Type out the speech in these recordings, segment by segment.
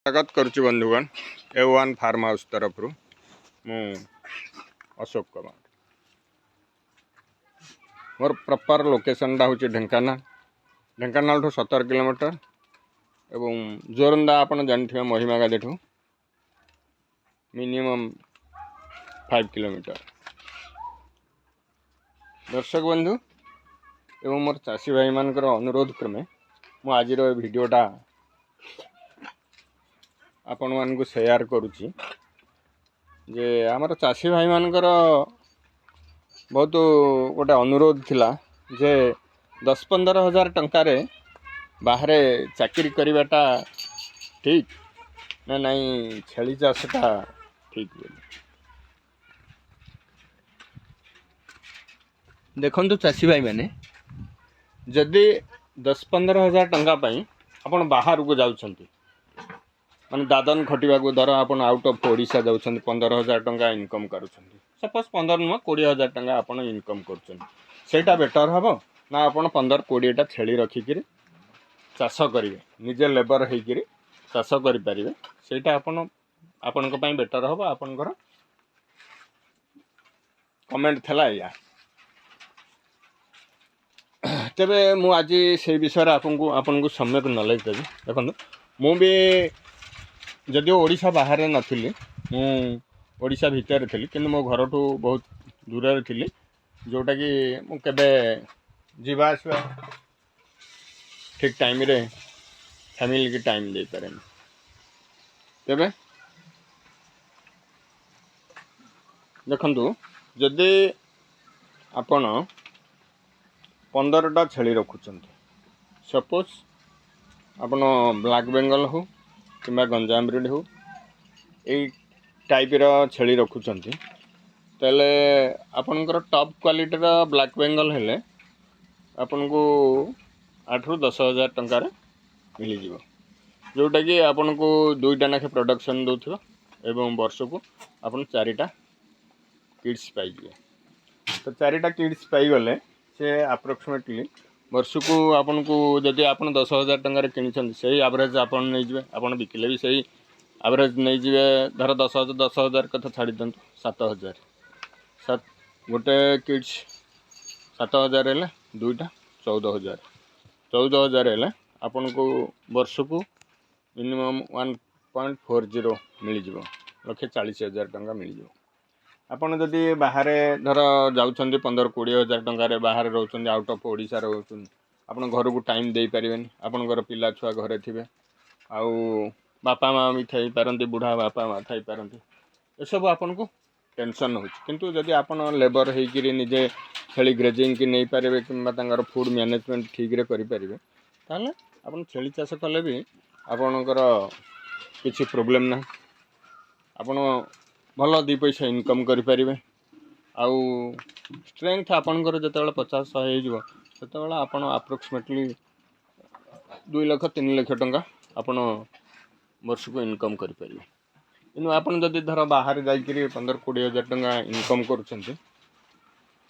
स्वागत करुच्ची बंधुगण A1 farm house तरफ मु अशोक कुमार। मोर प्रॉपर लोकेशन हूँ ढेंकानाल ठू 17 किलोमीटर एवं जोरंदा आपन जानते महिमा गादी ठू मिनिमम 5 किलोमीटर। दर्शक बंधु एवं मोर चाषी भाई मानकर अनुरोध क्रमे मु आज भिडियोटा आपण मानक शेयर करुच्ची जे आमर चाषी भाई मानकर बहुत गोटे अनुरोध थिला जे 10-15 हजार टंकार बाहर चाकरी करवाटा ठीक ना नहीं छेली चाषटा ठीक देखु चाषी भाई मैंने जदि 10-15 हजार टंका आपण बाहर को जाउछंती माने दादन खटिबा को धर आपण आउट ऑफ ओडिशा जाउछंती 15,000 टंका इनकम करूछंती सपोज 15 नुह 20,000 टंका आपण इनकम करूछंती सेटा बेटर हबो ना आपण 15-20 टा छेली रखिकिरी चाष करिवे निजे लेबर हेकिरी चाष करि परिवे सेटा आपण आपनको पई बेटर हबो। आपनकर कमेंट थला या तेबे मु आज से विषय आपनको सम्यक नॉलेज देबी। देखो मु भी जदिव ओडिशा बाहर नथिली मु ओडिशा भितर थी कि मो घर ठू बहुत दूर थी जोटा कि मु केबे जीवा आसवा ठीक टाइम रे फैमिली की टाइम दे पारे तेबे देखंतु जदि आपण 15टा छेली रखुचंती सपोज आपण ब्लैक बेंगल हो कि गंजाम ब्रीड हो यही टाइप रो छेली रखुचंती तेले आपनकर टॉप क्वालिटी रो ब्लैक बेंगल हेले आपन को 8-10 हजार टंका मिल जिवो जोटा कि आपन को 2टा नाखे प्रोडक्शन दउथिबो एवं वर्ष को आपन 4टा किड्स पाई जिवे। तो 4टा किड्स पाई गले से अप्रोक्सीमेटली वर्ष को आपन को जदि आपन 10,000 टंका किनी से एवरेज आपन नहीं जिवे आपन बिकिले भी सही एवरेज नहीं जिवे धर 10,000 कथा छाड़ी दिंतु 7,000 गोटे किड्स 7,000 हेले 2टा 14,000 हेले आपन को वर्ष को मिनिमम 1.40 मिल जिवो 1,40,000 टंका मिल जिवो। आपन जदि बाहर धर जाउछंदी 15-20 हजार टंका बाहर रहउछंदी आउट ऑफ ओडिशा रहउछंदी आपन घर को टाइम दे पारिबेनी आपन घर पिला छुआ घरे थिबे आउ बापा माँ भी थई पारंती बुढ़ा बापा माँ थई पारंती ए सब आपन को टेंशन होछि किंतु जदि आपन लेबर हेकिरी निजे छेली ग्रेजिंग की नहीं पारिबे किंबा तांगर फूड मैनेजमेंट ठीक रे करि पारिबे ताले आपन छेली चाष कले भी आपनकर किछि प्रॉब्लम ना आपन भल 2 पैसा इनकम करि पारिबे आउ स्ट्रेंथ आपनकर जतेबेले 50-100 हे जिवो सेतेबेले आपन अप्रोक्सीमेटली 2 लाख 3 लाख टंका आपन वर्ष को इनकम करि पारिबे। इनु आपन जदि धर बाहर जाइकिरी 15-20 हजार टंका इनकम करूछंती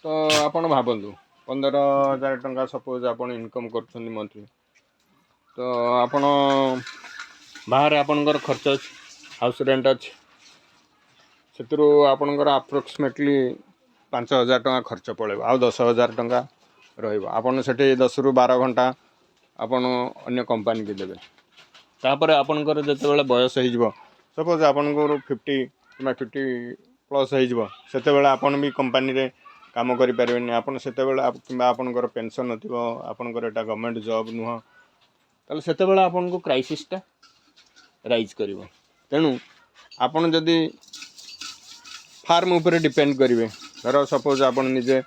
तो आपन भाबंतु 15,000 टंका सपोज आपन इनकम करूछंती मंथली तो आपन बाहर आपनकर खर्च हाउस रेंट अछि सेतरो आपनकर अप्रोक्सीमेटली 5,000 टंका खर्च पड़ेबो आ 10,000 टंका रहिबो आपन सेठी 10-12 घंटा आपन अन्य कंपनी के देबे तापर आपनकर जतेबेले बयस हो जिवो सपोज आपनकर 50 किंबा 50 प्लस हो जिवो सेतेबेले आपन भी कंपनी रे काम करि पारिबेनी आपन सेतेबेले किंबा आपनकर पेंशन नथिबो आपनकर एटा गवर्नमेंट जॉब नुह ताले सेतेबेले आपन को क्राइसिस टा राइज करिवो। तेनु आपन जदि फार्म ऊपर डिपेंड करेंगे धर सपोज आपन निजे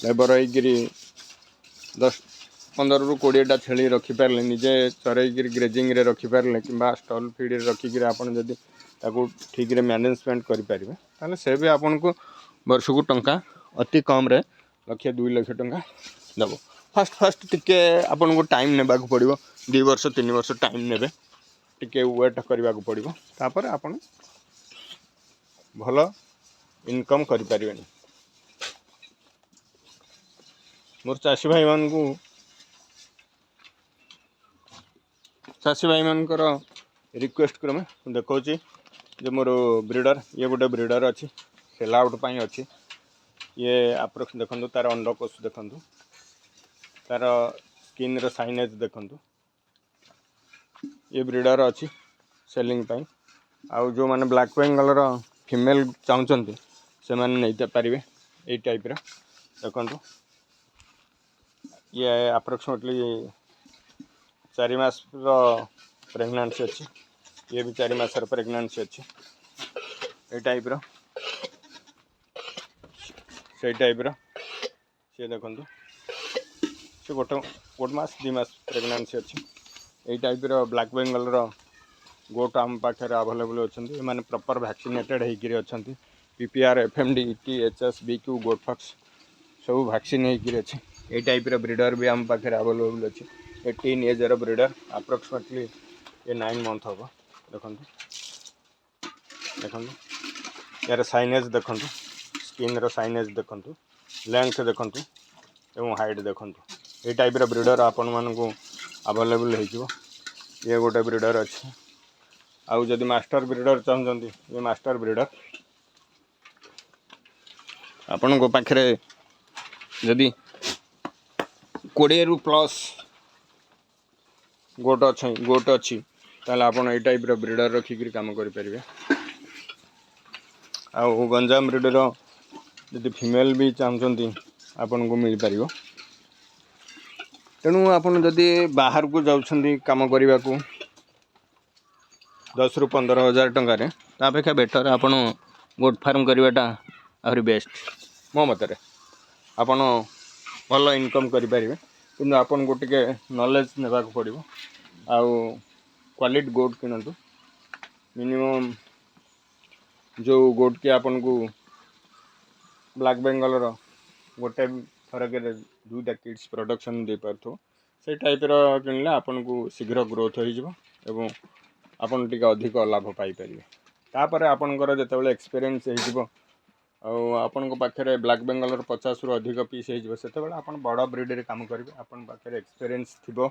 लेबर होगी 10-15-20 छेली रखिपारे निजे चरईकि ग्रेजिंग रे रखिपारे कि स्टॉल फीड रखिक आपन जदि ताकू ठीक रे मैनेजमेंट करें ताले से भी आपन को वर्ष को टंका अति कम रे 1-2 लाख टंका देव। फास्ट टिके आपन को टाइम नेबा को पड़िबो 2 वर्ष 3 वर्ष टाइम नेबे टिके वेट करबा को पड़िबो तापर आपन भल इनकम करि पारिबेनी। मोर चाषी भाई मान को चाषी भाई मानकर रिक्वेस्ट क्रमे देखा जे मोर ब्रीडर ये गोटे ब्रीडर अच्छी सेल आउट अच्छी ये अप्रोक्स देखो तार अंडकोश देखु तार स्किन रो साइनेज देखु ये ब्रीडर अच्छी सेलिंग पाई आउ जो मैंने ब्लैक बेंगल रो फीमेल चाहते से मैंने नहीं पारे यही टाइप देखु ये अप्रोक्सीमेटली 4 मास प्रेगनेंसी अच्छी ये भी 4 मास प्रेगनेंसी अच्छी ये टाइप से सी देखु से गोटे मास 2 मास प्रेगनेंसी अच्छी यही टाइप ब्लैक बेंगल गोट आम पाखे अवेलेबल अच्छा मैंने प्रॉपर वैक्सीनेटेड होकर अच्छा PPR FMD ET HS BQ गोटफॉक्स सब वैक्सीन होकर अच्छे यही टाइप ब्रीडर भी आम पाखे अवेलेबल अच्छे 18 एज ब्रीडर अप्रोक्सीमेटली ये 9 मंथ हम देखो देखो यार साइनेज देखु स्किन रो साइनेज देखु लेंथ देखु एवं हाइट देखु ये टाइप ब्रीडर आपण मानू अवेलेबल हो ये गोटे ब्रीडर अच्छे आउ जदि मास्टर ब्रीडर चाहते ये मास्टर ब्रीडर आपण को पाखरे जदि 20 रु प्लस गोट अच्छी ताल आपण ये टाइप ब्रीडर रखिक काम करें आउ गंजाम ब्रीडर जदि फीमेल भी चाहते आपन को मिल पार तेणु आपन जदि बाहर को जाउछंदी काम करने को 10 रु 15 हजार टंकार तापेक्षा बेटर आपन गोट फार्म करवाटा आहरी बेस्ट मो मतरे आपन भल इनकम करें कि आपन को टिके नॉलेज नेबा को पड़ो आउ क्वालिटी गोट किणतु मिनिमम जो गोट के आपन को ब्लैक बेंगल गोटे थरक 2टा किड्स प्रोडक्शन दे पार्थो से टाइप किनले आपन को शीघ्र ग्रोथ हो आपन टिके अधिक लाभ पाई परिवे तापर आपनकर जेतेबेले एक्सपीरियंस हो आपन को पाखरे ब्लैक बेंगल 50 रु अधिक पीस हो सेतेबेले आपन बड़ ब्रीड रे काम करेंगे आपन पाखरे एक्सपीरियंस थिबो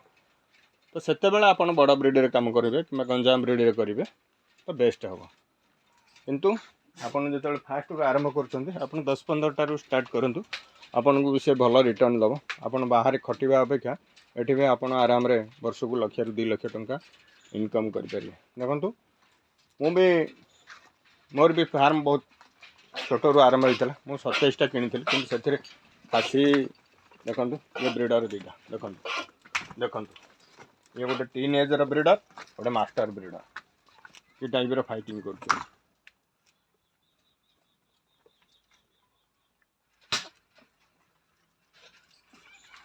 तो सेतेबेले आपन बड़ ब्रीड रे काम करेंगे कि गंजाम ब्रीड रे करेंगे तो बेस्ट हम किंतु आपन जेतेबेले फास्ट रु आरंभ करछन्ते आपन 10-15 टारू स्टार्ट करंतु आपन को से भल रिटर्न दबो आपन बाहर खटिबा अपेक्षा एठी भी आपन आराम रे वर्ष को 1 रु 2 लाख टंका इनकम करें देखु मुझे मोर भी फार्म बहुत छोट रू आरंभ होता है 27टा किनी कि खासी देखु ये ब्रीडर 2टा देखु देखु ये गोटे टीन एज ब्रीडर गोटे मास्टर ब्रीडर ये टाइप फाइटिंग कर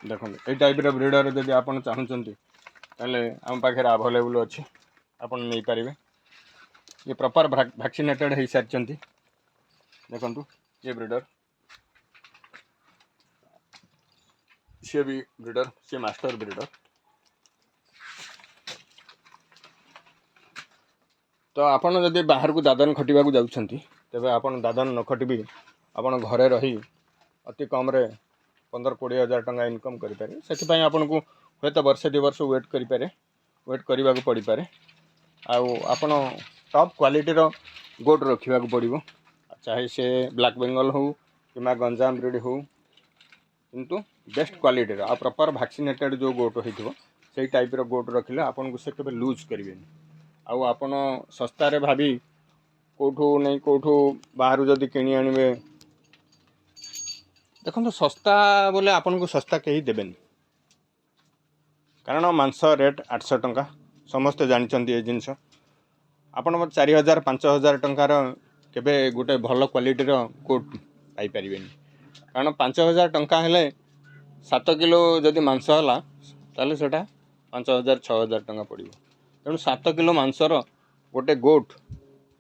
देखो ये टाइप ब्रीडर जब आप चाहते ताले आम पाखे अवेलेबल अच्छी आपन नहीं पारे ये प्रॉपर वैक्सीनेटेड हो सारी देखु ये ब्रीडर सी भी ब्रीडर सी मास्टर ब्रीडर तो आपन जदि बाहर को दादन खटिबा को जाउछंती तेबे आपन दादन न खटिबी आपन घरे रही अति कम रे 15-20 हजार टंका इनकम करें से आपन को हे तो वर्षे 2 वर्ष वेट करें वेट करने को पड़ पारे आपन टॉप क्वालिटी रो गोट रखा पड़ो चाहे से ब्लैक बेंगल हो कि गंजाम ब्रीड हो किंतु बेस्ट क्वालिटी रो प्रॉपर वैक्सीनेटेड जो गोट हो से टाइप रो गोट रखिले आपन को से केबे लूज करेंगे आपन सस्तार भाभी कौठू नहीं कौठू बाहर जदि किणी आनबे देखो तो सस्ता बोले आपन को सस्ता कहीं देवेनि कारण मांस रेट 800 टंका समस्ते जानते ये जिनस आपन 4000-5000 टंकार केबे गोटे भल क्वालिटी गोट पाई परिबेनि कारण 5000 टंका हेले 7 किलो जदि मांस होला ताले सेटा 5000-6000 टंका पड़ो तेणु 7 किलो मांसर गोटे गोट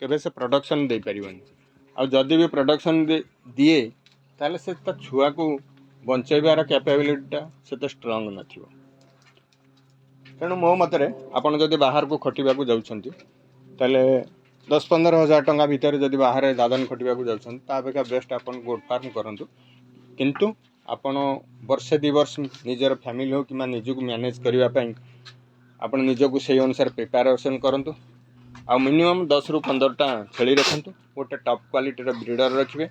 केबे से प्रोडक्शन दे परिबेनि आ जदि भी प्रोडक्शन दिए ताले से छुआ को बंचेबार कैपेबिलिटीटा से स्ट्रंग नथिबो तेणु मो मतरे आपन जदि बाहर को खटिबा को जाउछंती ताले 10-15 हजार टंका भितर जदि बाहर दादन खटिबा को जाउछंती ता अपेक्षा बेस्ट आपन गोट फार्म करंतु किंतु आपन वर्षे 2 वर्ष निजर फैमिली हो कि निजक मैनेज करने आपन निजक से अनुसार प्रिपेरेसन करंतु आ मिनिमम 10 ରୁ 15टा छेली रखु गोटे टॉप क्वालिटी ब्रीडर रखिए।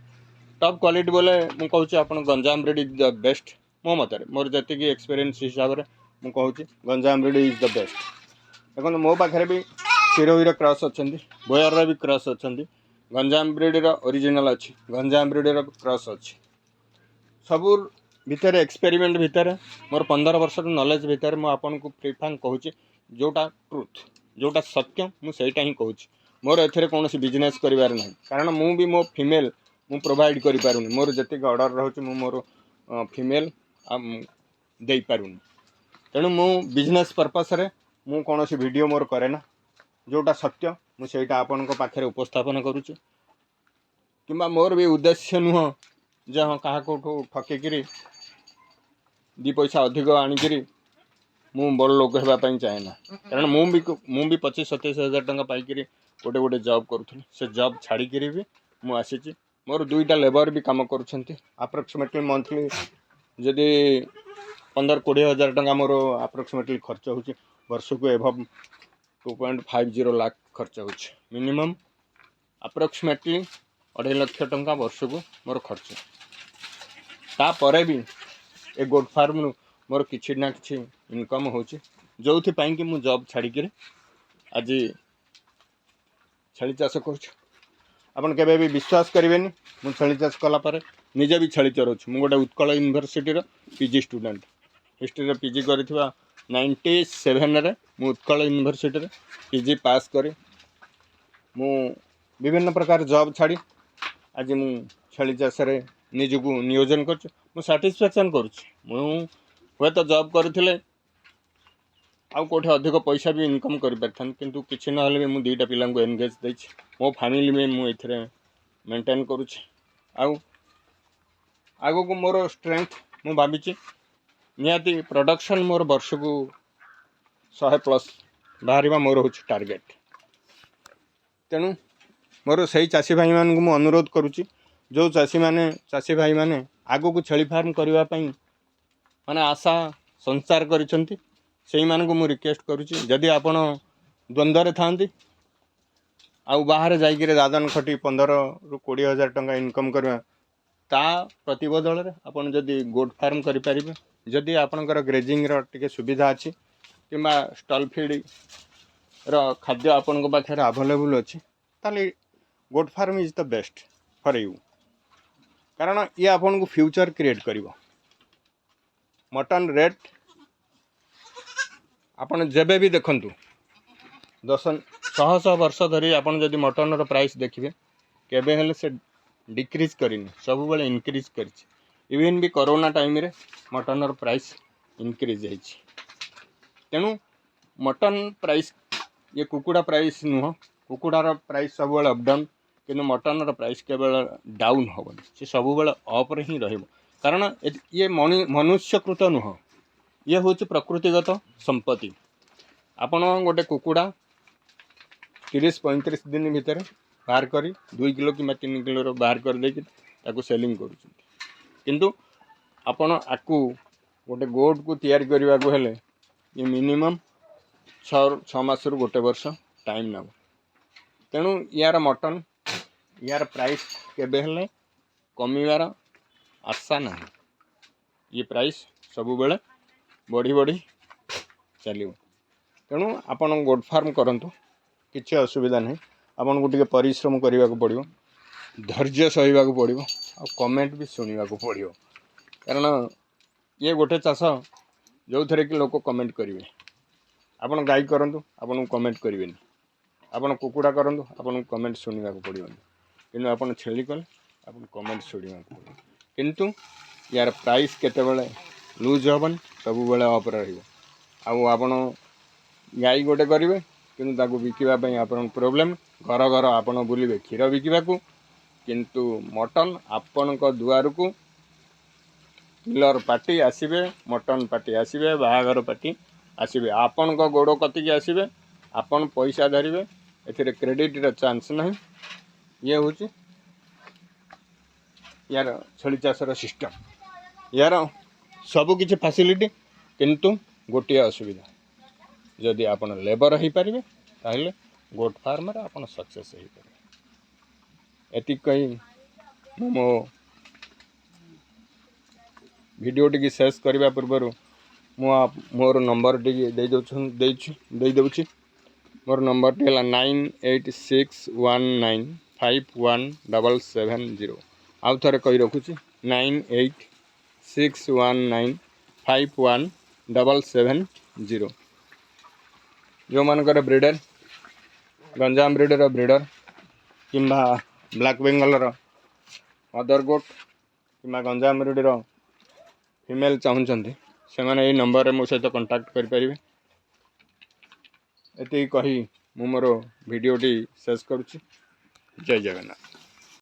टॉप क्वालिटी बोले मुझे कहूँ आप Ganjam breed is the best मो मत मोर जी एक्सपीरियंस हिसाब से मुझे कहूँ Ganjam breed is the best. देखो मो पाखे भी सिरोही क्रॉस अच्छा बोयर भी क्रॉस अच्छा गंजाम ब्रीड ओरिजिनल अच्छी गंजाम ब्रीड क्रॉस अच्छी सबू भितर एक्सपेरिमेंट भितर मोर 15 वर्ष नॉलेज भितर मुझे आपन को फ्री फैंक कहूँ जोटा ट्रुथ जोटा सत्य मुझे ही कहूँ मोर एथरे कौन बिजनेस करिवार नहीं कारण मु भी मो फीमेल मु प्रोवाइड करि पारुनी मोर जति ऑर्डर रहउछि मु मोर फीमेल दे पारुनी तेणु मु बिजनेस पर्पस रे मु कौन वीडियो मोर करे ना जोटा सत्य मुझे आपन को पाखे उपस्थापन करुच्ची कि मोर भी उद्देश्य नुह जे हाँ क्या ठकिकी दी पैसा अधिक आणिकी मु बड़ लोक होगापी चाहे ना कारण मुझे 25-27 हज़ार टंका पाइकी गोटे गोटे जॉब करूँ से जॉब छाड़ी भी मु आसी मोर 2टा लेबर भी काम करुँच अप्रोक्सीमेटली मंथली जदि 15-20 हज़ार टंका मोर अप्रोक्सीमेटली खर्च हो वर्ष को एभव 2.50 लाख खर्च हो मिनिमम अप्रोक्सीमेटली 2.5 लाख टंका वर्ष को मोर खर्च तापर भी ए गोट फार्म मोर किसी ना कि इनकम हो जो कि मु जॉब छाड़ी आज छेली चाष करन के भी विश्वास करेंगे मु छेली चाष कलापर निजे भी छेली चराऊँ मु गोटे Utkal university PG student history PG कर 97 रे मु उत्कल यूनिवर्सिटी पीजी पास कर मु विभिन्न प्रकार जॉब छाड़ी आज मु छेली चाष निजक नियोजन कर साटिस्फैक्शन करुँ तो जॉब करुले आउ कोठे अधिक पैसा भी इनकम कर किंतु किसी ना भी मुझे 2टा पिला एनगेज दे मो फैमिली में मुझे मेंटेन करुँच आग को मोर स्ट्रेंथ मु भावी निहाती प्रोडक्शन मोर वर्ष को 100+ बाहर मोर हूँ टार्गेट तेणु मोर से चाषी भाई मान को अनुरोध करुच्ची जो चाषी भाई माने आग को छेली फार्म करने माने आशा संचार करिसेंती से मानक मु रिक्वेस्ट करुच्ची जदि आपण द्वंद्व थांती आउ बाहर जाइए दादन खटी 15-20 हज़ार टंका इनकम करवा ता प्रतिबदल रे आपण जदि गोट फार्म करें जदि आपणकर ग्रेजिंग टिके सुविधा अच्छी कि स्टल फीड खाद्य आपण पाखे अवेलेबल अच्छी ताले goat farm is the best for you कारण ये आपन को फ्यूचर क्रिएट करिवो मटन रेट आपन जेबे भी देखंतु 100 वर्ष धरी आपन जदि मटन रो प्राइस देखिबे केबे हेले से डिक्रीज करिनी सब बेले इंक्रीज करिछि इवन भी कोरोना टाइम रे मटन रो प्राइस इंक्रीज जाइछि तेणु मटन प्राइस ये कुकुड़ा प्राइस नुह कुकुड़ार प्राइस सब बेले अप डाउन कि मटन रो प्राइस केवल डाउन हेनी से सब बेले अप रे ही रहिबो कारण ये मनुष्यकृत नुह ये हूँ प्रकृतिगत संपत्ति आपण गोटे कुकुड़ा 30-35 दिन भितर बाहर करी 2 किलो कि 3 किलो बाहर कर देकी सेलिंग किंतु आपण आकु गोटे गोट को तैयारी करने को हेले ये मिनिमम 6 मास रु गोटे वर्ष टाइम नब तेणु यार मटन यार प्राइस केबे हेले कमिवार आशा ना ये प्राइस सब बेले बढ़ी बढ़ी चलो तेणु आपण गोट फार्म करंतु किसी असुविधा नहीं आपन को टिके परिश्रम करने को पड़ो धैर्य सहिबा को पड़ो आ कमेंट भी शुणा को पड़ो कारण ये गोटे चाष जो थे कि लोक कमेंट करेंगे आपन गाई करूँ आपन को कमेंट करेंगे आपन कुकुड़ा करूँ आपन को कमेंट शुणा को पड़ोनी कि आपन छेली कले आपन कमेंट शुणा को पड़ो किंतु यार प्राइस केतेबेले लूज हेबन सब बेले अप रहिबो आपण गाई गोटे करेंगे किंतु ताकू बिकिबाई आपन प्रोब्लेम घर घर आपन बुलिबे क्षीर बिकिबाकू किंतु मटन आपण दुआर को किलर पार्टी आसबे मटन पार्टी आसबे बाहागर पार्टी आसबे आपण गोड़ कतिकी आसबे आपन पैसा धरिबे एथिरे क्रेडिट रे चांस नहीं ये हूँ यार छेली चाषर सिस्टम यार सबु किछि फैसिलिटी किंतु गोटे असुविधा जदि आपन लेबर हो पारे ताहले गोट फार्म रे आपण सक्सेस हो पारे। एति कही मो वीडियो टी शेष करने पूर्व मोर नंबर टी दे दूँ। मोर नंबर टी है 9861951770। आउ थे कही रखुची 9861951770। जो मानकर ब्रीडर गंजाम ब्रीडर किंबा ब्लैक बेंगल मदर गोट किंबा गंजाम ब्रीडर फीमेल चाहूँगी से मैंने यही नंबर मो सहित कांटेक्ट करें। ये कही मु मोर वीडियोटी शेष करुच्ची। जय जगन्नाथ।